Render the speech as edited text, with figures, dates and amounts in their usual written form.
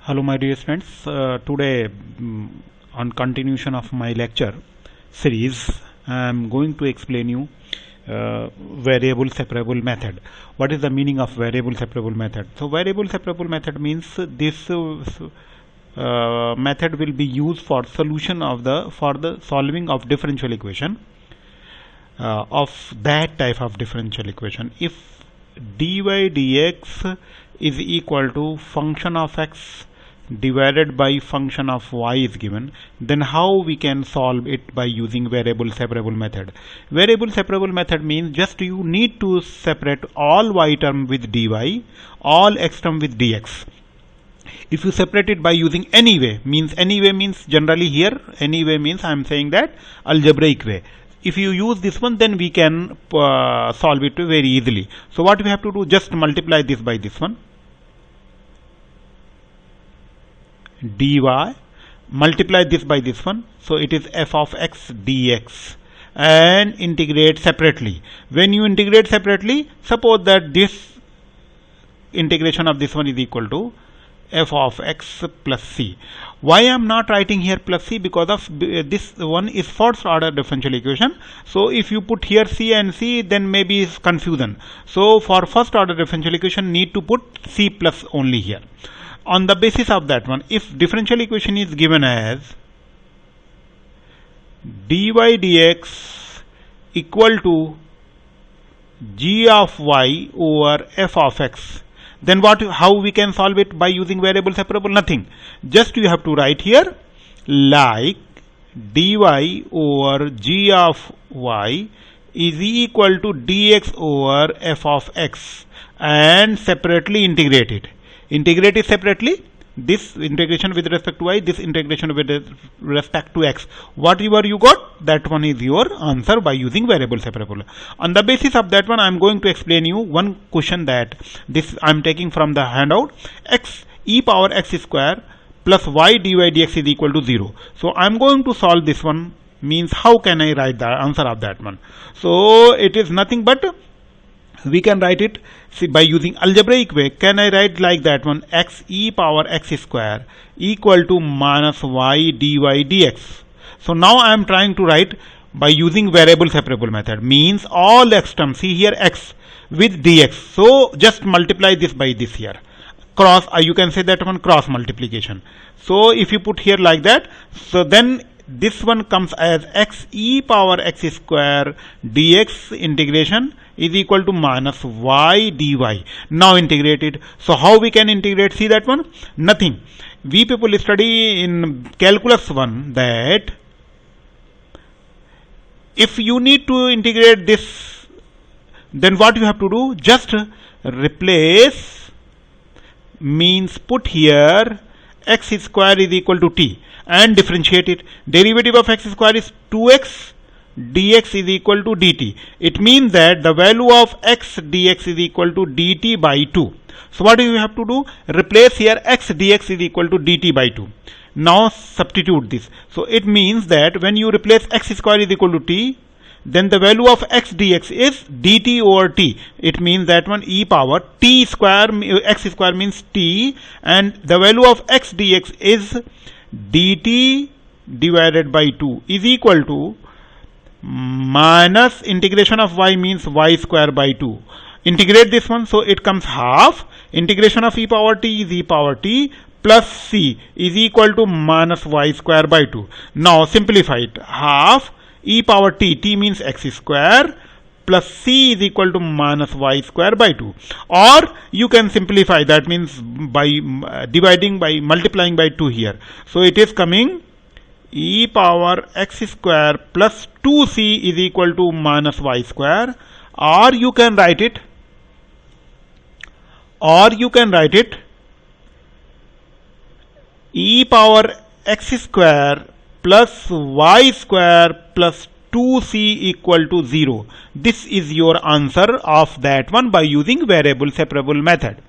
Hello my dear friends, today on continuation of my lecture series I am going to explain you variable separable method. What is the meaning of variable separable method? So variable separable method means this method will be used for solution of the solving of differential equation of that type of differential equation. If dy dx is equal to function of x divided by function of y is given, then how we can solve it by using variable separable method. Variable separable method means just you need to separate all y term with dy, all x term with dx. If you separate it by using any way means generally here any way means I am saying that algebraic way. If you use this one, then we can solve it very easily. So what we have to do, just multiply this by this one, dy, multiply this by this one, so it is f of x dx, and integrate separately. When you integrate separately, suppose that this integration of this one is equal to f of x plus c. Why I am not writing here plus c? Because of this one is first order differential equation. So if you put here c and c, then maybe it's confusion. So for first order differential equation need to put c plus only here. On the basis of that one, if differential equation is given as dy dx equal to g of y over f of x, then how we can solve it by using variable separable? Nothing. Just you have to write here like dy over g of y is equal to dx over f of x, and separately integrate it. Integrate it separately. This integration with respect to y, this integration with respect to x. Whatever you got, that one is your answer by using variable separable. On the basis of that one, I am going to explain you one question that this I am taking from the handout. X e power x square plus y dy dx is equal to 0. So I am going to solve this one. Means how can I write the answer of that one? So it is nothing but we can write it by using algebraic way. Can I write like that one? X e power x square equal to minus y dy dx. So now I am trying to write by using variable separable method. Means all x terms, see here x with dx. So just multiply this by this here. Cross, you can say that one cross multiplication. So if you put here like that, so then this one comes as x e power x square dx integration is equal to minus y dy. Now integrate it. So how we can integrate? See that one? Nothing. We people study in calculus 1 that if you need to integrate this, then what you have to do? Just replace, means put here x square is equal to t and differentiate it. Derivative of x square is 2x dx is equal to dt. It means that the value of x dx is equal to dt by 2. So what do you have to do? Replace here x dx is equal to dt by 2. Now substitute this. So it means that when you replace x square is equal to t, then the value of x dx is dt over t. It means that one e power t square, x square means t, and the value of x dx is dt divided by 2 is equal to minus integration of y means y square by 2. Integrate this one, so it comes half. Integration of e power t is e power t plus c is equal to minus y square by 2. Now simplify it. Half e power t, t means x square, plus c is equal to minus y square by 2. Or you can simplify, that means by dividing by multiplying by 2 here. So it is coming e power x square plus 2c is equal to minus y square. Or you can write it e power x square plus y square plus 2c equal to 0. This is your answer of that one by using variable separable method.